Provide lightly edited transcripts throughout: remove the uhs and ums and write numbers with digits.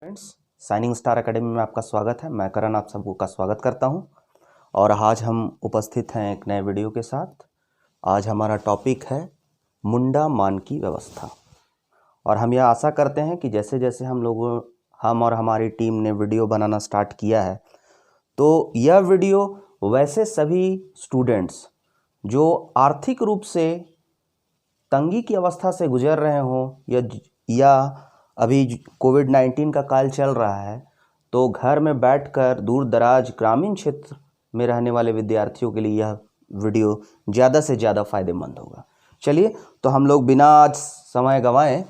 Friends, shining star academy में आपका स्वागत है। मैं करण आप सबको का स्वागत करता हूं और आज हम उपस्थित हैं एक नए वीडियो के साथ। आज हमारा टॉपिक है मुंडा मान की व्यवस्था और हम यह आशा करते हैं कि जैसे जैसे हम और हमारी टीम ने वीडियो बनाना स्टार्ट किया है तो यह वीडियो वैसे सभी स्टूडेंट्स जो आर्थिक रूप से तंगी की अवस्था से गुजर रहे हों या अभी कोविड-19 का काल चल रहा है तो घर में बैठकर दूर दराज ग्रामीण क्षेत्र में रहने वाले विद्यार्थियों के लिए यह वीडियो ज़्यादा से ज़्यादा फायदेमंद होगा। चलिए तो हम लोग बिना आज समय गंवाए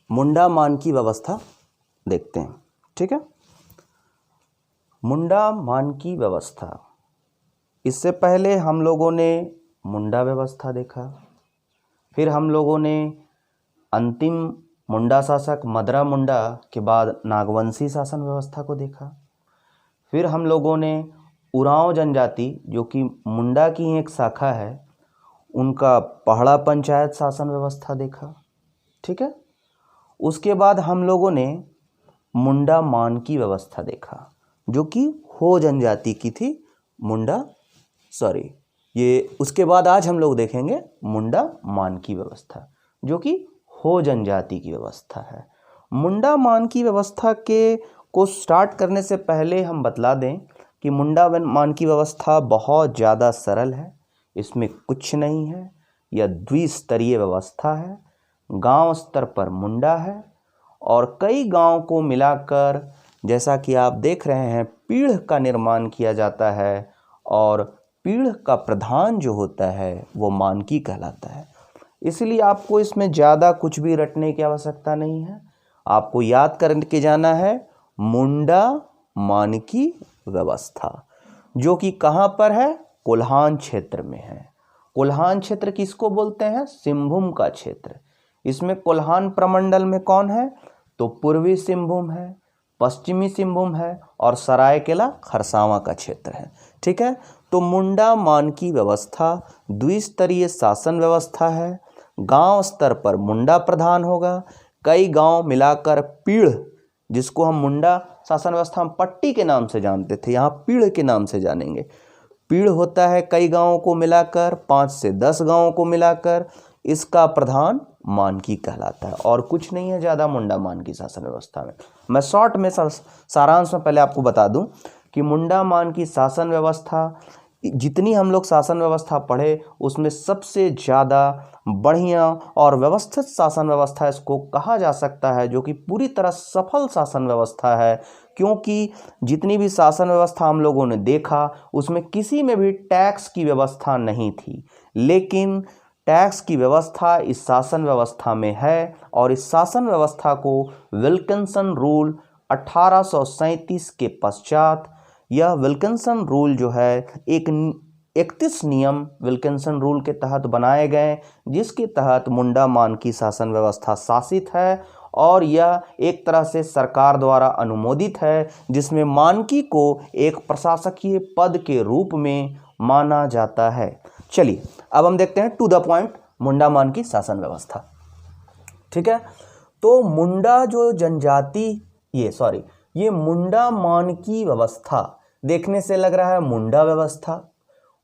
मुंडा मान की व्यवस्था देखते हैं। ठीक है, मुंडा मान की व्यवस्था। इससे पहले हम लोगों ने मुंडा व्यवस्था देखा, फिर हम लोगों ने अंतिम मुंडा शासक मदरा मुंडा के बाद नागवंशी शासन व्यवस्था को देखा, फिर हम लोगों ने उरांव जनजाति जो कि मुंडा की एक शाखा है उनका पहड़ा पंचायत शासन व्यवस्था देखा। ठीक है, उसके बाद हम लोगों ने मुंडा मान की व्यवस्था देखा जो कि हो जनजाति की थी। उसके बाद आज हम लोग देखेंगे मुंडा मान की व्यवस्था जो कि हो जनजाति की व्यवस्था है। मुंडा मान की व्यवस्था को स्टार्ट करने से पहले हम बतला दें कि मुंडा मान की व्यवस्था बहुत ज़्यादा सरल है, इसमें कुछ नहीं है। यह द्विस्तरीय व्यवस्था है। गांव स्तर पर मुंडा है और कई गांव को मिलाकर जैसा कि आप देख रहे हैं पीढ़ का निर्माण किया जाता है और पीढ़ का प्रधान जो होता है वो मानकी कहलाता है। इसलिए आपको इसमें ज़्यादा कुछ भी रटने की आवश्यकता नहीं है। आपको याद करके जाना है मुंडा मानकी व्यवस्था जो कि कहाँ पर है, कोल्हान क्षेत्र में है। कोल्हान क्षेत्र किसको बोलते हैं, सिंहभूम का क्षेत्र। इसमें कोल्हान प्रमंडल में कौन है तो पूर्वी सिंहभूम है, पश्चिमी सिंहभूम है और सरायकेला खरसावां का क्षेत्र है। ठीक है, तो मुंडा मान की व्यवस्था द्विस्तरीय शासन व्यवस्था है। गांव स्तर पर मुंडा प्रधान होगा, कई गांव मिलाकर पीढ़, जिसको हम मुंडा शासन व्यवस्था में पट्टी के नाम से जानते थे, यहाँ पीढ़ के नाम से जानेंगे। पीढ़ होता है कई गांवों को मिलाकर, 5 से 10 गांवों को मिलाकर, इसका प्रधान मानकी कहलाता है और कुछ नहीं है ज़्यादा मुंडा मान की शासन व्यवस्था में। मैं शॉर्ट में सारांश में पहले आपको बता दूं कि मुंडा मान की शासन व्यवस्था, जितनी हम लोग शासन व्यवस्था पढ़े उसमें सबसे ज़्यादा बढ़िया और व्यवस्थित शासन व्यवस्था इसको कहा जा सकता है जो कि पूरी तरह सफल शासन व्यवस्था है। क्योंकि जितनी भी शासन व्यवस्था हम लोगों ने देखा उसमें किसी में भी टैक्स की व्यवस्था नहीं थी, लेकिन टैक्स की व्यवस्था इस शासन व्यवस्था में है और इस शासन व्यवस्था को विल्किंसन रूल 1837 के पश्चात, यह विल्किंसन रूल जो है एक 31 नियम विल्किंसन रूल के तहत बनाए गए जिसके तहत मुंडा मान की शासन व्यवस्था शासित है और यह एक तरह से सरकार द्वारा अनुमोदित है, जिसमें मानकी को एक प्रशासकीय पद के रूप में माना जाता है। चलिए अब हम देखते हैं टू द पॉइंट मुंडा मान की शासन व्यवस्था। ठीक है, तो मुंडा जो जनजाति ये मुंडा मान की व्यवस्था देखने से लग रहा है मुंडा व्यवस्था।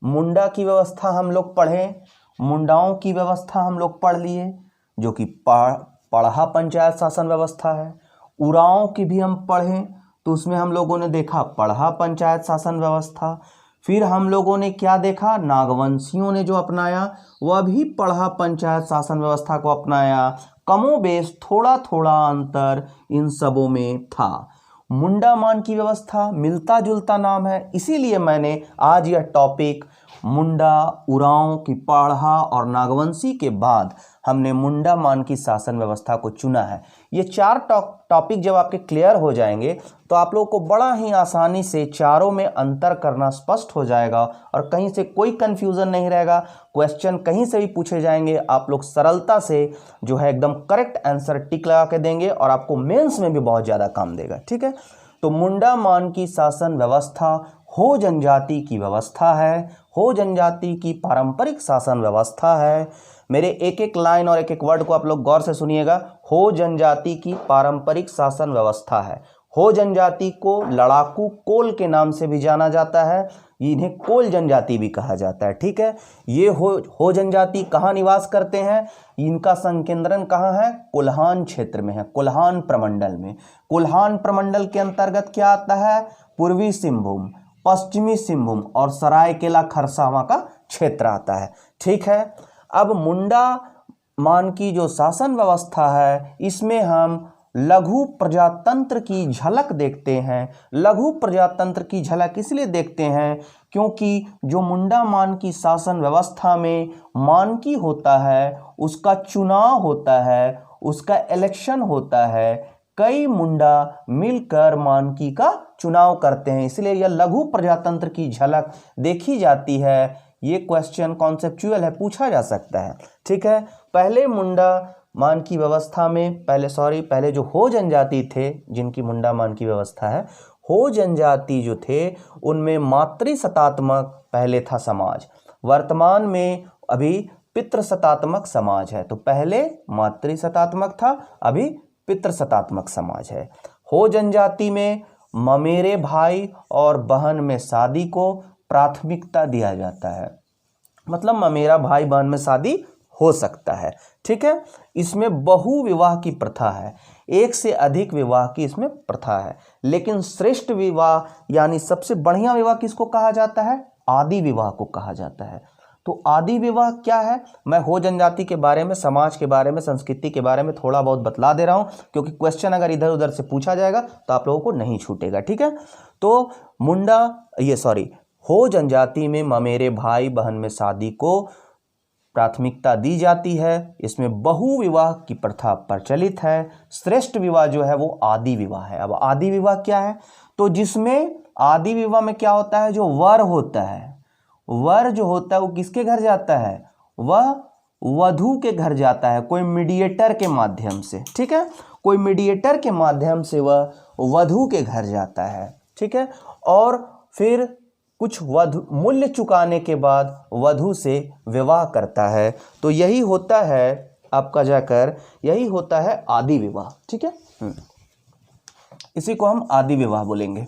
मुंडा की व्यवस्था हम लोग पढ़े, मुंडाओं की व्यवस्था हम लोग पढ़ लिए जो कि पढ़ा पंचायत शासन व्यवस्था है। उरांव की भी हम पढ़ें तो उसमें हम लोगों ने देखा पढ़ा पंचायत शासन व्यवस्था। फिर हम लोगों ने क्या देखा, नागवंशियों ने जो अपनाया वह भी पढ़ा पंचायत शासन व्यवस्था को अपनाया। कमोबेश थोड़ा थोड़ा अंतर इन सबों में था। मुंडा मान की व्यवस्था मिलता जुलता नाम है, इसीलिए मैंने आज यह टॉपिक मुंडा, उरांव की पढ़ा और नागवंशी के बाद हमने मुंडा मान की शासन व्यवस्था को चुना है। ये 4 टॉपिक जब आपके क्लियर हो जाएंगे तो आप लोगों को बड़ा ही आसानी से चारों में अंतर करना स्पष्ट हो जाएगा और कहीं से कोई कंफ्यूजन नहीं रहेगा। क्वेश्चन कहीं से भी पूछे जाएंगे आप लोग सरलता से जो है एकदम करेक्ट आंसर टिक लगा के देंगे और आपको मेंस में भी बहुत ज़्यादा काम देगा। ठीक है, तो मुंडा मान की शासन व्यवस्था हो जनजाति की व्यवस्था है, हो जनजाति की पारंपरिक शासन व्यवस्था है। मेरे एक एक लाइन और एक एक वर्ड को आप लोग गौर से सुनिएगा। हो जनजाति की पारंपरिक शासन व्यवस्था है। हो जनजाति को लड़ाकू कोल के नाम से भी जाना जाता है, इन्हें कोल जनजाति भी कहा जाता है। ठीक है, ये हो जनजाति कहाँ निवास करते हैं, इनका संकेंद्रण कहाँ है, कोल्हान क्षेत्र में है, कोल्हान प्रमंडल में। कोल्हान प्रमंडल के अंतर्गत क्या आता है, पूर्वी सिंहभूम, पश्चिमी सिंहभूम और सरायकेला खरसावां का क्षेत्र आता है। ठीक है, अब मुंडा मान की जो शासन व्यवस्था है इसमें हम लघु प्रजातंत्र की झलक देखते हैं। लघु प्रजातंत्र की झलक इसलिए देखते हैं क्योंकि जो मुंडा मान की शासन व्यवस्था में मानकी होता है, उसका चुनाव होता है, उसका इलेक्शन होता है, कई मुंडा मिलकर मानकी का चुनाव करते हैं, इसलिए यह लघु प्रजातंत्र की झलक देखी जाती है। ये क्वेश्चन कॉन्सेप्चुअल है, पूछा जा सकता है। ठीक है, पहले मुंडा मान की व्यवस्था में पहले जो हो जनजाति थे जिनकी मुंडा मान की व्यवस्था है, हो जनजाति जो थे उनमें मातृसत्तात्मक पहले था समाज, वर्तमान में अभी पितृसत्तात्मक समाज है। तो पहले मातृसत्तात्मक था, अभी पितृसत्तात्मक समाज है। हो जनजाति में ममेरे भाई और बहन में शादी को प्राथमिकता दिया जाता है, मतलब ममेरा भाई बहन में शादी हो सकता है। ठीक है, इसमें बहु विवाह की प्रथा है, एक से अधिक विवाह की इसमें प्रथा है, लेकिन श्रेष्ठ विवाह यानी सबसे बढ़िया विवाह किसको कहा जाता है, आदि विवाह को कहा जाता है। तो आदि विवाह क्या है, मैं हो जनजाति के बारे में, समाज के बारे में, संस्कृति के बारे में थोड़ा बहुत बतला दे रहा हूं, क्योंकि क्वेश्चन अगर इधर उधर से पूछा जाएगा तो आप लोगों को नहीं छूटेगा। ठीक है, तो हो जनजाति में ममेरे भाई बहन में शादी को प्राथमिकता दी जाती है, इसमें बहु विवाह की प्रथा प्रचलित है। श्रेष्ठ विवाह जो है वो आदि विवाह है। अब आदि विवाह क्या है, तो जिसमें आदि विवाह में क्या होता है, जो वर होता है, वर जो होता है वो किसके घर जाता है, वह वधू के घर जाता है, कोई मीडिएटर के माध्यम से। ठीक है, कोई मीडिएटर के माध्यम से वह वधू के घर जाता है। ठीक है, और फिर कुछ मूल्य चुकाने के बाद वधू से विवाह करता है। तो यही होता है आपका जाकर, यही होता है आदि विवाह। ठीक है, इसी को हम आदि विवाह बोलेंगे,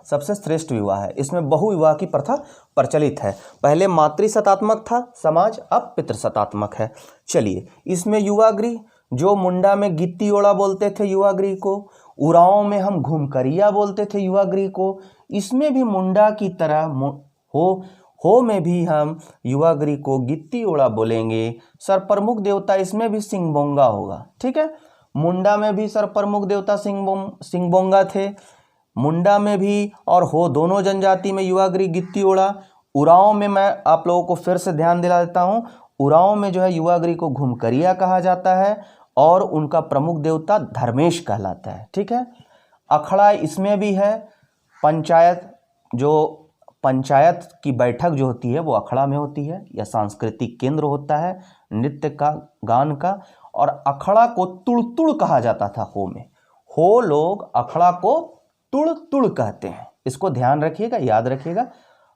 सबसे श्रेष्ठ विवाह है। इसमें बहु विवाह की प्रथा प्रचलित है। पहले मातृसत्तात्मक था समाज, अब पितृसत्तात्मक है। चलिए, इसमें युवागृह, जो मुंडा में गिट्टी ओड़ा बोलते थे युवागृह को, उरांव में हम घुमकरिया बोलते थे युवागृह को, इसमें भी मुंडा की तरह हो में भी हम युवागृह को गिट्टी ओड़ा बोलेंगे। सरप्रमुख देवता इसमें भी सिंहबोंगा होगा। ठीक है, मुंडा में भी सरप्रमुख देवता सिंहबोंगा थे, मुंडा में भी और हो दोनों जनजाति में युवागृह गिट्टी ओड़ा। उरांव में मैं आप लोगों को फिर से ध्यान दिला देता हूँ, उरांव में जो है युवागृह को घुमकरिया कहा जाता है और उनका प्रमुख देवता धर्मेश कहलाता है। ठीक है, अखड़ा इसमें भी है, पंचायत की बैठक जो होती है वो अखड़ा में होती है, या सांस्कृतिक केंद्र होता है नृत्य का, गान का। और अखड़ा को तुड़तुड़ कहा जाता था हो में, हो लोग अखड़ा को तुड़तुड़ कहते हैं, इसको ध्यान रखिएगा, याद रखिएगा,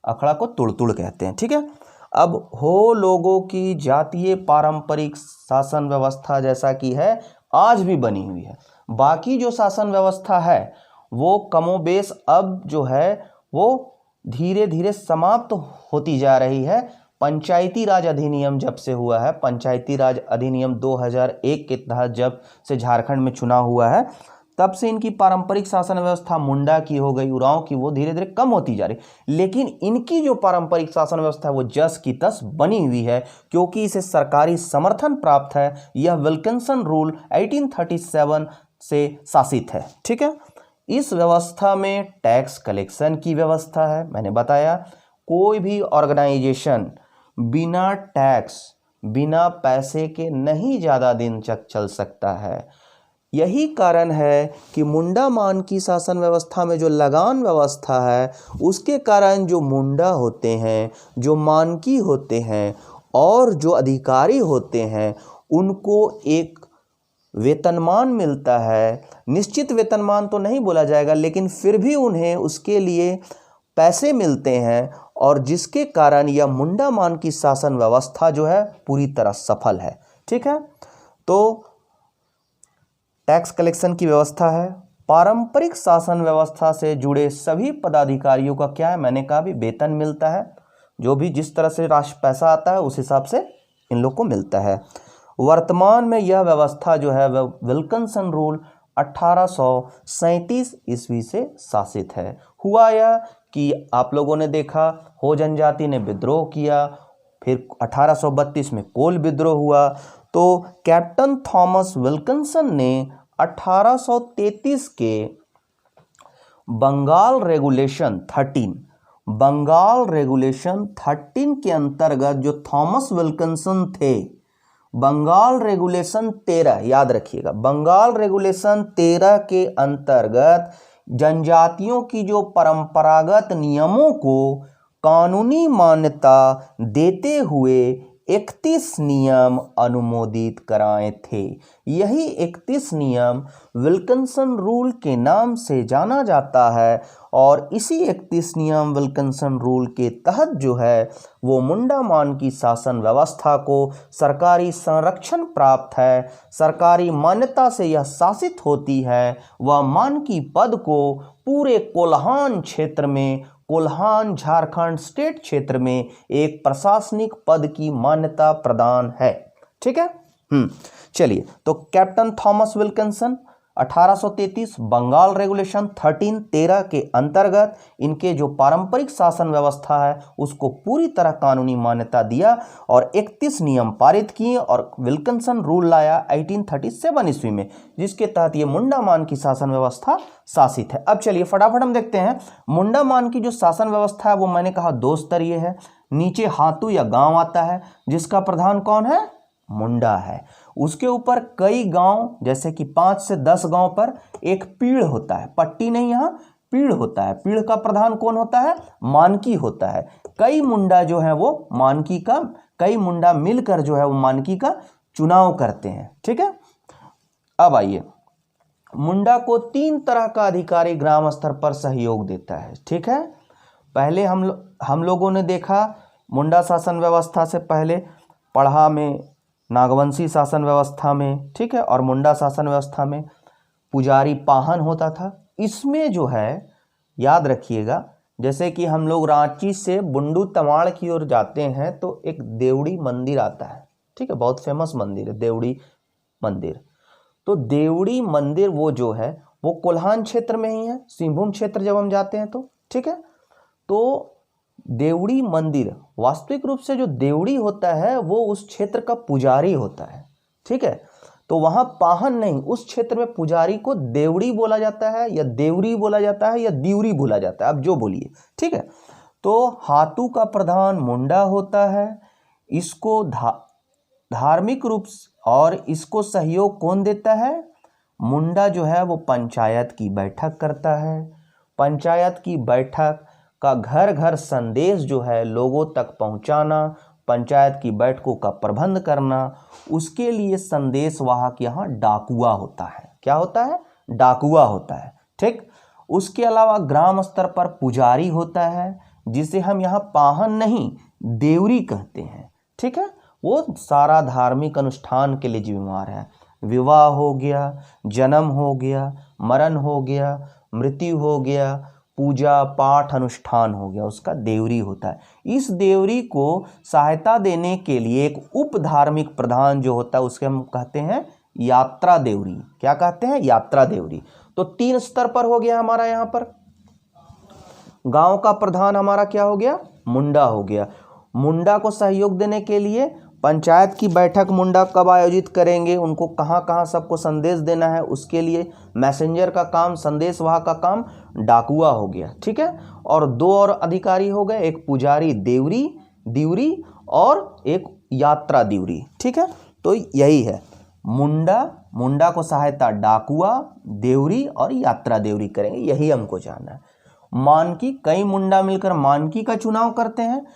अखड़ा को तुड़तुड़ कहते हैं। ठीक है, अब हो लोगों की जातीय पारंपरिक शासन व्यवस्था जैसा कि है आज भी बनी हुई है। बाकी जो शासन व्यवस्था है वो कमोबेश अब जो है वो धीरे धीरे समाप्त होती जा रही है। पंचायती राज अधिनियम जब से हुआ है, पंचायती राज अधिनियम 2001 के तहत जब से झारखंड में चुनाव हुआ है, तब से इनकी पारंपरिक शासन व्यवस्था मुंडा की हो गई, उरांव की, वो धीरे धीरे कम होती जा रही। लेकिन इनकी जो पारंपरिक शासन व्यवस्था है वो जस की तस बनी हुई है, क्योंकि इसे सरकारी समर्थन प्राप्त है। यह विल्किंसन रूल 1837 से शासित है। ठीक है, इस व्यवस्था में टैक्स कलेक्शन की व्यवस्था है। मैंने बताया कोई भी ऑर्गेनाइजेशन बिना टैक्स, बिना पैसे के नहीं ज़्यादा दिन तक चल सकता है। यही कारण है कि मुंडा मान की शासन व्यवस्था में जो लगान व्यवस्था है उसके कारण जो मुंडा होते हैं, जो मानकी होते हैं और जो अधिकारी होते हैं उनको एक वेतनमान मिलता है। निश्चित वेतनमान तो नहीं बोला जाएगा, लेकिन फिर भी उन्हें उसके लिए पैसे मिलते हैं, और जिसके कारण यह मुंडा मान की शासन व्यवस्था जो है पूरी तरह सफल है। ठीक है, तो टैक्स कलेक्शन की व्यवस्था है। पारंपरिक शासन व्यवस्था से जुड़े सभी पदाधिकारियों का क्या है, मैंने कहा भी वेतन मिलता है, जो भी जिस तरह से राष्ट्र पैसा आता है उस हिसाब से इन लोग को मिलता है। वर्तमान में यह व्यवस्था जो है वह विल्किंसन रूल 1837 ईस्वी से शासित है। हुआ यह कि आप लोगों ने देखा हो जनजाति ने विद्रोह किया, फिर 1832 में कोल विद्रोह हुआ, तो कैप्टन थॉमस विल्किंसन ने 1833 के बंगाल रेगुलेशन 13 के अंतर्गत जो थॉमस विल्किंसन थे, बंगाल रेगुलेशन 13 याद रखिएगा, बंगाल रेगुलेशन 13 के अंतर्गत जनजातियों की जो परंपरागत नियमों को कानूनी मान्यता देते हुए 31 नियम अनुमोदित कराए थे। यही 31 नियम विल्किंसन रूल के नाम से जाना जाता है और इसी 31 नियम विल्किंसन रूल के तहत जो है वो मुंडा मान की शासन व्यवस्था को सरकारी संरक्षण प्राप्त है, सरकारी मान्यता से यह शासित होती है। वह मान की पद को पूरे कोल्हान क्षेत्र में, कोल्हान झारखंड स्टेट क्षेत्र में एक प्रशासनिक पद की मान्यता प्रदान है। ठीक है, चलिए, तो captain Thomas Wilkinson 1833 Bengal regulation 13 के अंतर्गत इनके जो पारंपरिक शासन व्यवस्था है उसको पूरी तरह कानूनी मान्यता दिया और 31 नियम पारित किए और विल्किंसन रूल लाया 1837 ईस्वी में, जिसके तहत ये मुंडा मान की शासन व्यवस्था शासित है। अब चलिए फटाफट हम देखते हैं मुंडा मान की जो शासन व्यवस्था है वो मैंने कहा 2 स्तरीय है। नीचे हातू या गांव आता है जिसका प्रधान कौन है, मुंडा है। उसके ऊपर कई गांव जैसे कि 5 से 10 गांव पर एक पीड़ होता है, पट्टी नहीं, यहाँ पीड़ होता है। पीड़ का प्रधान कौन होता है, मानकी होता है। कई मुंडा जो है वो मानकी का, कई मुंडा मिलकर जो है वो मानकी का चुनाव करते हैं। ठीक है, अब आइए, मुंडा को 3 तरह का अधिकारी ग्राम स्तर पर सहयोग देता है। ठीक है, पहले हम लोगों ने देखा मुंडा शासन व्यवस्था से पहले पढ़ा में नागवंशी शासन व्यवस्था में, ठीक है, और मुंडा शासन व्यवस्था में पुजारी पाहन होता था। इसमें जो है याद रखिएगा, जैसे कि हम लोग रांची से बुंडू तमाड़ की ओर जाते हैं तो एक देवड़ी मंदिर आता है। ठीक है, बहुत फेमस मंदिर है देवड़ी मंदिर। तो देवड़ी मंदिर वो जो है वो कोल्हान क्षेत्र में ही है, सिंहभूम क्षेत्र जब हम जाते हैं तो। ठीक है, तो देवड़ी मंदिर वास्तविक रूप से जो देवड़ी होता है वो उस क्षेत्र का पुजारी होता है। ठीक है, तो वहां पाहन नहीं, उस क्षेत्र में पुजारी को देवड़ी बोला जाता है या देवरी बोला जाता है या दिवरी बोला जाता है, आप जो बोलिए। ठीक है, तो हातू का प्रधान मुंडा होता है। इसको धार्मिक रूप और इसको सहयोग कौन देता है, मुंडा जो है वो पंचायत की बैठक करता है। पंचायत की बैठक का घर घर संदेश जो है लोगों तक पहुंचाना, पंचायत की बैठकों का प्रबंध करना, उसके लिए संदेश वाहक यहाँ डाकुआ होता है। क्या होता है, डाकुआ होता है। ठीक, उसके अलावा ग्राम स्तर पर पुजारी होता है जिसे हम यहाँ पाहन नहीं देवरी कहते हैं। ठीक है, वो सारा धार्मिक अनुष्ठान के लिए जिम्मेवार है। विवाह हो गया, जन्म हो गया, मरण हो गया, मृत्यु हो गया, पूजा पाठ अनुष्ठान हो गया, उसका देवरी होता है। इस देवरी को सहायता देने के लिए एक उप धार्मिक प्रधान जो होता है उसके हम कहते हैं यात्रा देवरी। क्या कहते हैं, यात्रा देवरी। तो 3 स्तर पर हो गया हमारा। यहाँ पर गांव का प्रधान हमारा क्या हो गया, मुंडा हो गया। मुंडा को सहयोग देने के लिए पंचायत की बैठक मुंडा कब आयोजित करेंगे, उनको कहाँ कहाँ सबको संदेश देना है, उसके लिए मैसेंजर का काम, संदेश वाहक का काम डाकुआ हो गया। ठीक है, और 2 और अधिकारी हो गए, एक पुजारी दिवरी और एक यात्रा दिवरी। ठीक है, तो यही है मुंडा को सहायता डाकुआ, देवरी और यात्रा देवरी करेंगे, यही हमको जानना है। मानकी, कई मुंडा मिलकर मानकी का चुनाव करते हैं।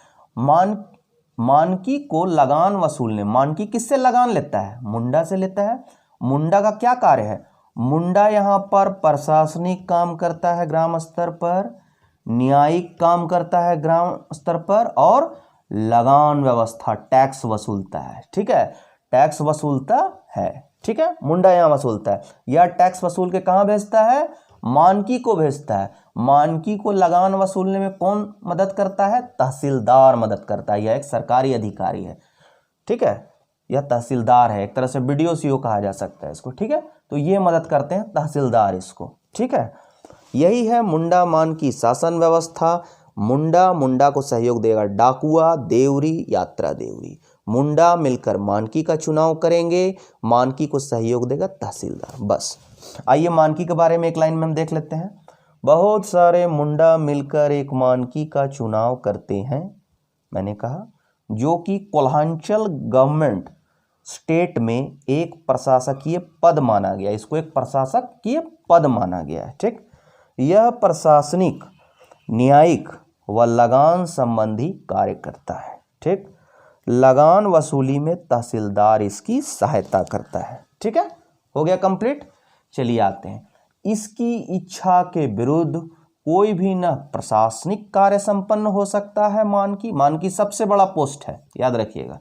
मानकी को लगान वसूलने, मानकी किससे लगान लेता है, मुंडा से लेता है। मुंडा का क्या कार्य है, मुंडा यहाँ पर प्रशासनिक काम करता है ग्राम स्तर पर, न्यायिक काम करता है ग्राम स्तर पर, और लगान व्यवस्था टैक्स वसूलता है। ठीक है, टैक्स वसूलता है। ठीक है, मुंडा यहाँ वसूलता है। यह टैक्स वसूल के कहाँ भेजता है? मानकी को भेजता है। मानकी को लगान वसूलने में कौन मदद करता है? तहसीलदार मदद करता है। यह एक सरकारी अधिकारी है, ठीक है, यह तहसीलदार है, एक तरह से BDO CO कहा जा सकता है इसको, ठीक है। तो ये मदद करते हैं तहसीलदार इसको, ठीक है। यही है मुंडा मानकी शासन व्यवस्था। मुंडा को सहयोग देगा डाकुआ, देवरी, यात्रा देवरी। मुंडा मिलकर मानकी का चुनाव करेंगे, मानकी को सहयोग देगा तहसीलदार। बस आइए मानकी के बारे में एक लाइन में हम देख लेते हैं। बहुत सारे मुंडा मिलकर एक मानकी का चुनाव करते हैं, मैंने कहा, जो कि कोल्हांचल गवर्नमेंट स्टेट में एक प्रशासकीय पद माना गया। इसको एक प्रशासकीय पद माना गया है, ठीक। यह प्रशासनिक, न्यायिक व लगान संबंधी कार्य करता है, ठीक। लगान वसूली में तहसीलदार इसकी सहायता करता है, ठीक है। हो गया कंप्लीट। चलिए आते हैं, इसकी इच्छा के विरुद्ध कोई भी न प्रशासनिक कार्य संपन्न हो सकता है। मानकी सबसे बड़ा पोस्ट है, याद रखिएगा।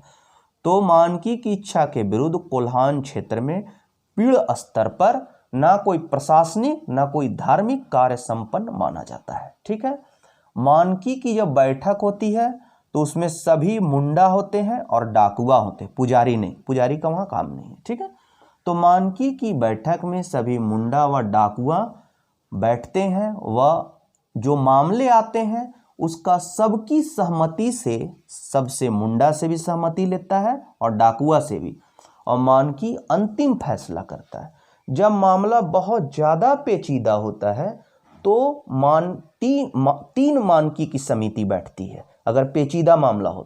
तो मानकी की इच्छा के विरुद्ध कोल्हान क्षेत्र में पीढ़ स्तर पर ना कोई प्रशासनिक ना कोई धार्मिक कार्य संपन्न माना जाता है, ठीक है। मानकी की जब बैठक होती है तो उसमें सभी मुंडा होते हैं और डाकुआ होते हैं, पुजारी नहीं, पुजारी का वहाँ काम नहीं है, ठीक है। तो मानकी की बैठक में सभी मुंडा व डाकुआ बैठते हैं, वह जो मामले आते हैं उसका सबकी सहमति से, सबसे मुंडा से भी सहमति लेता है और डाकुआ से भी, और मानकी अंतिम फैसला करता है। जब मामला बहुत ज़्यादा पेचीदा होता है तो तीन मानकी की समिति बैठती है, अगर पेचीदा मामला हो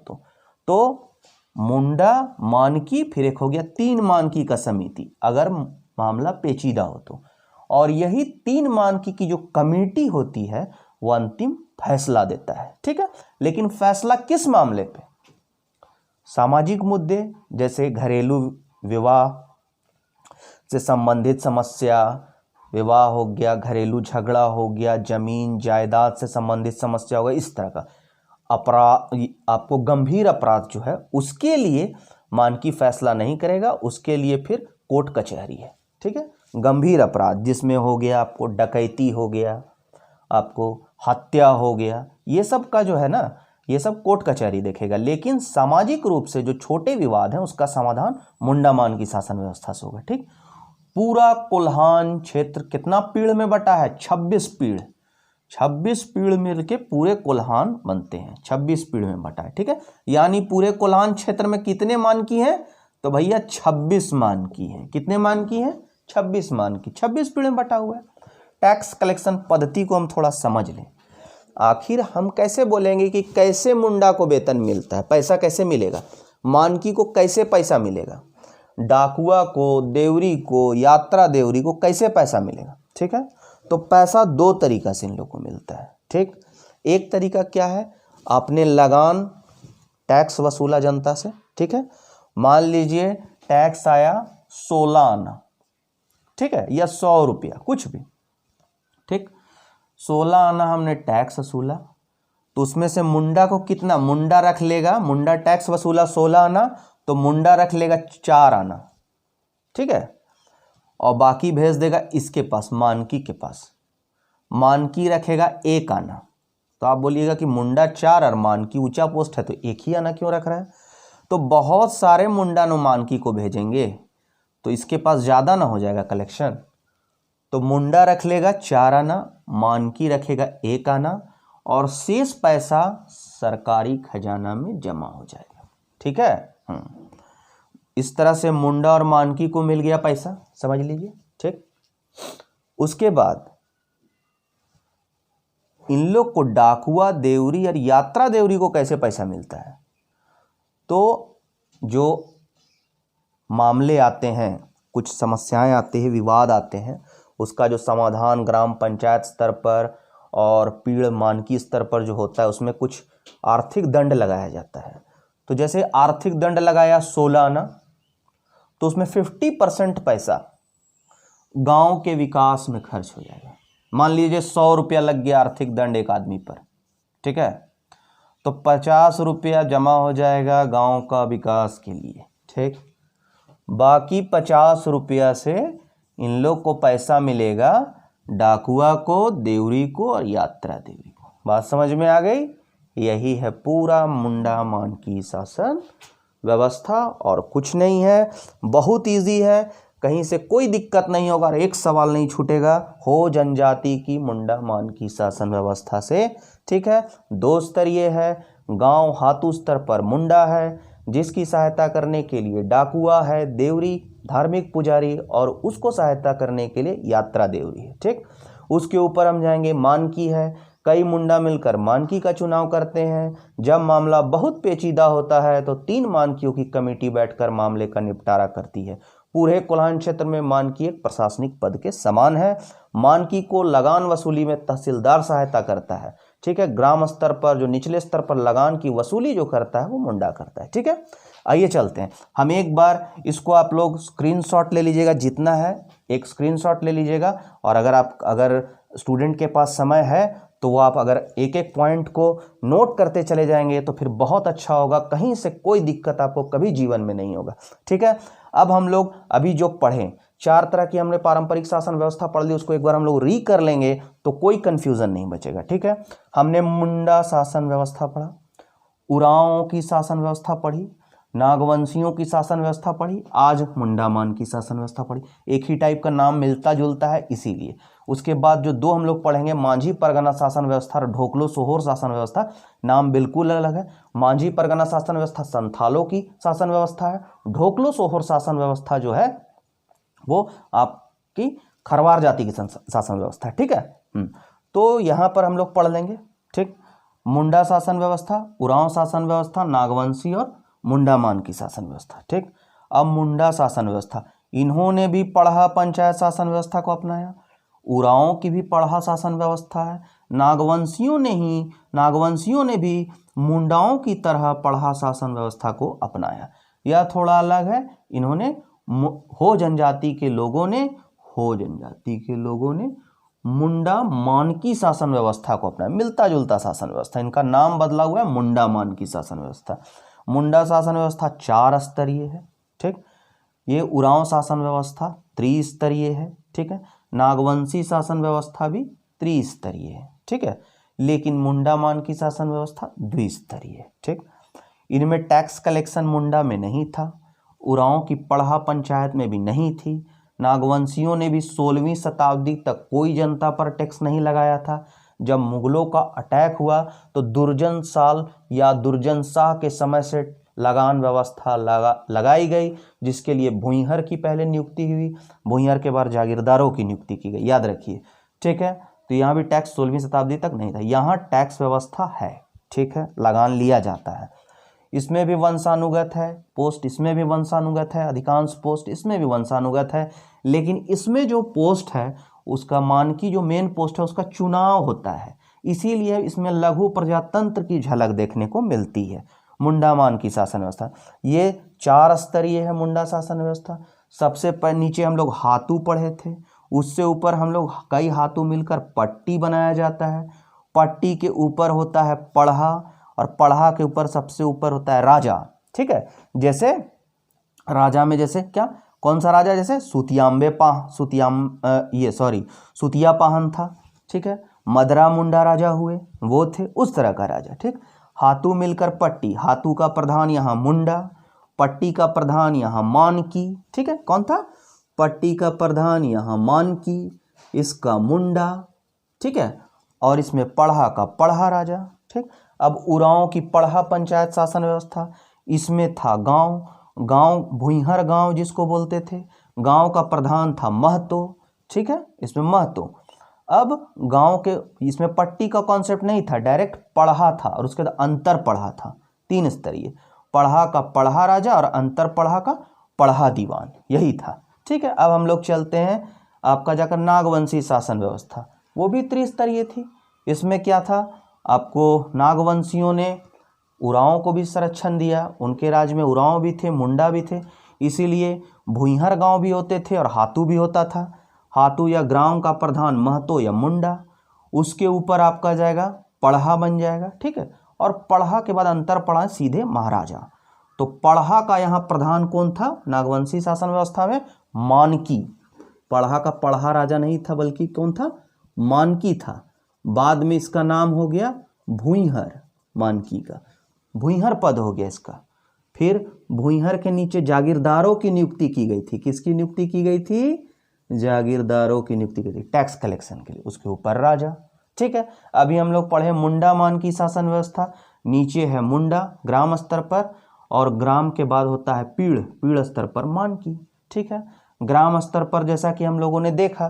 तो मुंडा, मानकी, फिर एक हो गया 3 मानकी का समिति, अगर मामला पेचीदा हो तो। और यही 3 मानकी की जो कमेटी होती है वो अंतिम फैसला देता है, ठीक है। लेकिन फैसला किस मामले पे? सामाजिक मुद्दे जैसे घरेलू विवाह से संबंधित समस्या, विवाह हो गया, घरेलू झगड़ा हो गया, जमीन जायदाद से संबंधित समस्या हो गया, इस तरह का अपराध, आपको गंभीर अपराध जो है उसके लिए मानकी फैसला नहीं करेगा, उसके लिए फिर कोर्ट कचहरी है, ठीक है। गंभीर अपराध जिसमें हो गया आपको डकैती हो गया, आपको हत्या हो गया, ये सब का जो है ना, ये सब कोर्ट कचहरी देखेगा। लेकिन सामाजिक रूप से जो छोटे विवाद हैं उसका समाधान मुंडा मानकी शासन व्यवस्था से होगा, ठीक। पूरा कोल्हान क्षेत्र कितना पीढ़ में बटा है? 26 पीढ़। 26 पीढ़ मिलके पूरे कोल्हान बनते हैं, 26 पीढ़ में बटा है, ठीक है। यानी पूरे कोल्हान क्षेत्र में कितने मानकी हैं? तो भैया 26 मानकी हैं। कितने मानकी हैं? 26 मानकी, 26 पीढ़ में बटा हुआ है। टैक्स कलेक्शन पद्धति को हम थोड़ा समझ लें। आखिर हम कैसे बोलेंगे कि कैसे मुंडा को वेतन मिलता है, पैसा कैसे मिलेगा, मानकी को कैसे पैसा मिलेगा, डाकुआ को, देवरी को, यात्रा देवरी को कैसे पैसा मिलेगा, ठीक है। तो पैसा 2 तरीका से इन लोगों को मिलता है, ठीक। एक तरीका क्या है? आपने लगान टैक्स वसूला जनता से, ठीक है। मान लीजिए टैक्स आया 16 आना, ठीक है, या 100 रुपया, कुछ भी, ठीक। 16 आना हमने टैक्स वसूला, तो उसमें से मुंडा को कितना, मुंडा रख लेगा, मुंडा टैक्स वसूला 16 आना, तो मुंडा रख लेगा 4 आना, ठीक है, और बाकी भेज देगा इसके पास, मानकी के पास। मानकी रखेगा 1 आना। तो आप बोलिएगा कि मुंडा 4 और मानकी ऊंचा पोस्ट है तो 1 ही आना क्यों रख रहा है? तो बहुत सारे मुंडा नो मानकी को भेजेंगे तो इसके पास ज़्यादा ना हो जाएगा कलेक्शन, तो मुंडा रख लेगा 4 आना, मानकी रखेगा 1 आना, और शेष पैसा सरकारी खजाना में जमा हो जाएगा, ठीक है। इस तरह से मुंडा और मानकी को मिल गया पैसा, समझ लीजिए, ठीक। उसके बाद इन लोग को डाकुआ, देवरी और यात्रा देवरी को कैसे पैसा मिलता है? तो जो मामले आते हैं, कुछ समस्याएं आती हैं, विवाद आते हैं, उसका जो समाधान ग्राम पंचायत स्तर पर और पीड़ मानकी स्तर पर जो होता है उसमें कुछ आर्थिक दंड लगाया जाता है। तो जैसे आर्थिक दंड लगाया 16 आना, तो उसमें 50% पैसा गांव के विकास में खर्च हो जाएगा। मान लीजिए 100 रुपया लग गया आर्थिक दंड एक आदमी पर, ठीक है, तो 50 रुपया जमा हो जाएगा गांव का विकास के लिए, ठीक। बाकी 50 रुपया से इन लोग को पैसा मिलेगा, डाकुआ को, देवरी को और यात्रा देवी को। बात समझ में आ गई? यही है पूरा मुंडा मानकी शासन व्यवस्था और कुछ नहीं है, बहुत इजी है, कहीं से कोई दिक्कत नहीं होगा, एक सवाल नहीं छूटेगा हो जनजाति की मुंडा मानकी शासन व्यवस्था से। ठीक है, 2 स्तरीय है, गांव हातू स्तर पर मुंडा है जिसकी सहायता करने के लिए डाकुआ है, देवरी धार्मिक पुजारी और उसको सहायता करने के लिए यात्रा देवरी है। ठीक, उसके ऊपर हम जाएंगे मानकी है, कई मुंडा मिलकर मानकी का चुनाव करते हैं। जब मामला बहुत पेचीदा होता है तो 3 मानकियों की कमेटी बैठकर मामले का निपटारा करती है। पूरे कोल्हान क्षेत्र में मानकी एक प्रशासनिक पद के समान है। मानकी को लगान वसूली में तहसीलदार सहायता करता है। ठीक है, ग्राम स्तर पर जो निचले स्तर पर लगान की वसूली जो करता है वो मुंडा करता है। ठीक है, आइए चलते हैं, हम एक बार इसको आप लोग स्क्रीनशॉट ले लीजिएगा, जितना है एक स्क्रीनशॉट ले लीजिएगा, और अगर स्टूडेंट के पास समय है तो वो आप अगर एक एक पॉइंट को नोट करते चले जाएंगे तो फिर बहुत अच्छा होगा, कहीं से कोई दिक्कत आपको कभी जीवन में नहीं होगा। ठीक है, अब हम लोग अभी जो पढ़ें 4 तरह की हमने पारंपरिक शासन व्यवस्था पढ़ ली, उसको एक बार हम लोग री कर लेंगे तो कोई कंफ्यूजन नहीं बचेगा। ठीक है, हमने मुंडा शासन व्यवस्था पढ़ा, उरांव की शासन व्यवस्था पढ़ी, नागवंशियों की शासन व्यवस्था पढ़ी, आज मुंडा मान की शासन व्यवस्था पढ़ी। एक ही टाइप का नाम मिलता जुलता है इसीलिए। उसके बाद जो 2 हम लोग पढ़ेंगे मांझी परगना शासन व्यवस्था और ढोकलो सोहोर शासन व्यवस्था, नाम बिल्कुल अलग है। मांझी परगना शासन व्यवस्था संथालों की शासन व्यवस्था है, ढोकलो सोहोर शासन व्यवस्था जो है वो आपकी खरवार जाति की शासन व्यवस्था है। ठीक है, तो यहाँ पर हम लोग पढ़ लेंगे। ठीक, मुंडा शासन व्यवस्था, उरांव शासन व्यवस्था, नागवंशी और मुंडा मान की शासन व्यवस्था। ठीक, अब मुंडा शासन व्यवस्था, इन्होंने भी पढ़ा पंचायत शासन व्यवस्था को अपनाया, उरांव की भी पढ़ा शासन व्यवस्था है, नागवंशियों ने भी मुंडाओं की तरह पढ़ा शासन व्यवस्था को अपनाया। यह थोड़ा अलग है, इन्होंने हो जनजाति के लोगों ने मुंडा मानकी शासन व्यवस्था को अपनाया, मिलता जुलता शासन व्यवस्था, इनका नाम बदला हुआ है मुंडा मानकी शासन व्यवस्था। मुंडा शासन व्यवस्था 4 स्तरीय है। ठीक, ये उरांव शासन व्यवस्था त्रिस्तरीय है। ठीक है, नागवंशी शासन व्यवस्था भी त्रिस्तरीय है। ठीक है, लेकिन मुंडा मान की शासन व्यवस्था द्विस्तरीय है। ठीक, इनमें टैक्स कलेक्शन मुंडा में नहीं था, उरांव की पढ़ा पंचायत में भी नहीं थी, नागवंशियों ने भी 16वीं शताब्दी तक कोई जनता पर टैक्स नहीं लगाया था। जब मुगलों का अटैक हुआ तो दुर्जन साल या दुर्जन शाह के समय से लगान व्यवस्था लगाई गई, जिसके लिए भूइहर की पहले नियुक्ति हुई, भूइहर के बाद जागीरदारों की नियुक्ति की गई, याद रखिए। ठीक है, तो यहाँ भी टैक्स 16वीं शताब्दी तक नहीं था, यहाँ टैक्स व्यवस्था है। ठीक है, लगान लिया जाता है, इसमें भी वंशानुगत है, पोस्ट इसमें भी वंशानुगत है, अधिकांश पोस्ट इसमें भी वंशानुगत है, लेकिन इसमें जो पोस्ट है उसका मानकी जो मेन पोस्ट है उसका चुनाव होता है, इसीलिए इसमें लघु प्रजातंत्र की झलक देखने को मिलती है। मुंडा मान की शासन व्यवस्था ये 4 स्तरीय है। मुंडा शासन व्यवस्था सबसे नीचे हम लोग हातू पढ़े थे, उससे ऊपर हम लोग कई हातू मिलकर पट्टी बनाया जाता है, पट्टी के ऊपर होता है पढ़ा और पढ़ा के ऊपर सबसे ऊपर होता है राजा। ठीक है, जैसे राजा में जैसे क्या कौन सा राजा, जैसे सुतिया पाहन था। ठीक है, मदरा मुंडा राजा हुए वो थे, उस तरह का राजा। ठीक, हाथू मिलकर पट्टी, हाथू का प्रधान यहाँ मुंडा, पट्टी का प्रधान यहाँ मानकी। ठीक है, कौन था, पट्टी का प्रधान यहाँ मानकी, इसका मुंडा। ठीक है, और इसमें पढ़ा का पढ़ा राजा। ठीक, अब उरांव की पढ़ा पंचायत शासन व्यवस्था, इसमें था गांव भूइहर गांव जिसको बोलते थे, गांव का प्रधान था महतो। ठीक है, इसमें महतो। अब गांव के इसमें पट्टी का कॉन्सेप्ट नहीं था, डायरेक्ट पढ़ा था और उसके बाद अंतर पढ़ा था, 3 स्तरीय, पढ़ा का पढ़ा राजा और अंतर पढ़ा का पढ़ा दीवान, यही था। ठीक है, अब हम लोग चलते हैं आपका जाकर नागवंशी शासन व्यवस्था, वो भी त्रिस्तरीय थी। इसमें क्या था, आपको नागवंशियों ने उरांव को भी संरक्षण दिया, उनके राज्य में उरांव भी थे, मुंडा भी थे, इसीलिए भूइहर गांव भी होते थे और हातू भी होता था। हातू या ग्राम का प्रधान महतो या मुंडा, उसके ऊपर आपका जाएगा पढ़ा बन जाएगा। ठीक है, और पढ़ा के बाद अंतर पढ़ा सीधे महाराजा। तो पढ़ा का यहाँ प्रधान कौन था नागवंशी शासन व्यवस्था में? मानकी। पढ़ा का पढ़ा राजा नहीं था बल्कि कौन था? मानकी था। बाद में इसका नाम हो गया भूइहर, मानकी का भूइहर पद हो गया इसका। फिर भूइहर के नीचे जागीरदारों की नियुक्ति की गई थी। किसकी नियुक्ति की गई थी? जागीरदारों की नियुक्ति की गई, टैक्स कलेक्शन के लिए। उसके ऊपर राजा। ठीक है, अभी हम लोग पढ़े मुंडा मानकी शासन व्यवस्था। नीचे है मुंडा ग्राम स्तर पर, और ग्राम के बाद होता है पीढ़, पीढ़ स्तर पर मानकी। ठीक है, ग्राम स्तर पर जैसा कि हम लोगों ने देखा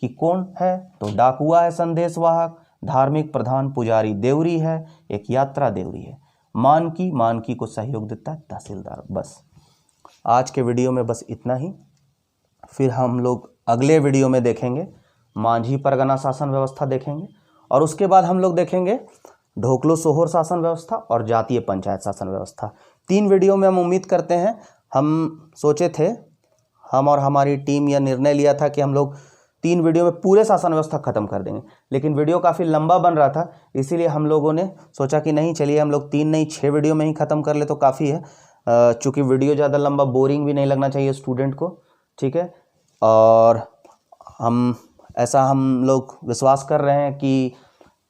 कि कौन है, तो डाकुआ है संदेशवाहक, धार्मिक प्रधान पुजारी देवरी है, एक यात्रा देवरी है। मानकी, मानकी को सहयोग देता है तहसीलदार। बस आज के वीडियो में बस इतना ही। फिर हम लोग अगले वीडियो में देखेंगे मांझी परगना शासन व्यवस्था देखेंगे, और उसके बाद हम लोग देखेंगे ढोकलो सोहर शासन व्यवस्था और जातीय पंचायत शासन व्यवस्था। 3 वीडियो में हम उम्मीद करते हैं, हम सोचे थे, हम और हमारी टीम यह निर्णय लिया था कि हम लोग 3 वीडियो में पूरे शासन व्यवस्था खत्म कर देंगे, लेकिन वीडियो काफ़ी लंबा बन रहा था, इसीलिए हम लोगों ने सोचा कि नहीं, चलिए हम लोग 3 नहीं 6 वीडियो में ही ख़त्म कर ले तो काफ़ी है। चूँकि वीडियो ज़्यादा लंबा बोरिंग भी नहीं लगना चाहिए स्टूडेंट को। ठीक है, और हम लोग विश्वास कर रहे हैं कि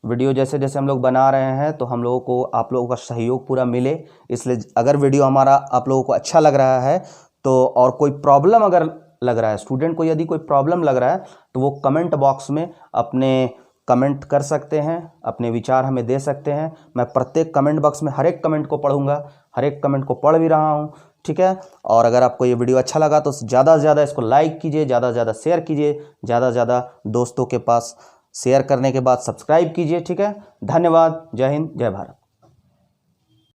वीडियो जैसे जैसे हम लोग बना रहे हैं तो हम लोगों को आप लोगों का सहयोग पूरा मिले। इसलिए अगर वीडियो हमारा आप लोगों को अच्छा लग रहा है तो, और कोई प्रॉब्लम अगर लग रहा है स्टूडेंट को, यदि कोई प्रॉब्लम लग रहा है तो वो कमेंट बॉक्स में अपने कमेंट कर सकते हैं, अपने विचार हमें दे सकते हैं। मैं प्रत्येक कमेंट बॉक्स में हर एक कमेंट को पढ़ूंगा, हर एक कमेंट को पढ़ भी रहा हूं। ठीक है, और अगर आपको ये वीडियो अच्छा लगा तो ज़्यादा से ज़्यादा इसको लाइक कीजिए, ज़्यादा से ज़्यादा शेयर कीजिए, ज़्यादा से ज़्यादा दोस्तों के पास शेयर करने के बाद सब्सक्राइब कीजिए। ठीक है, धन्यवाद। जय हिंद, जय भारत।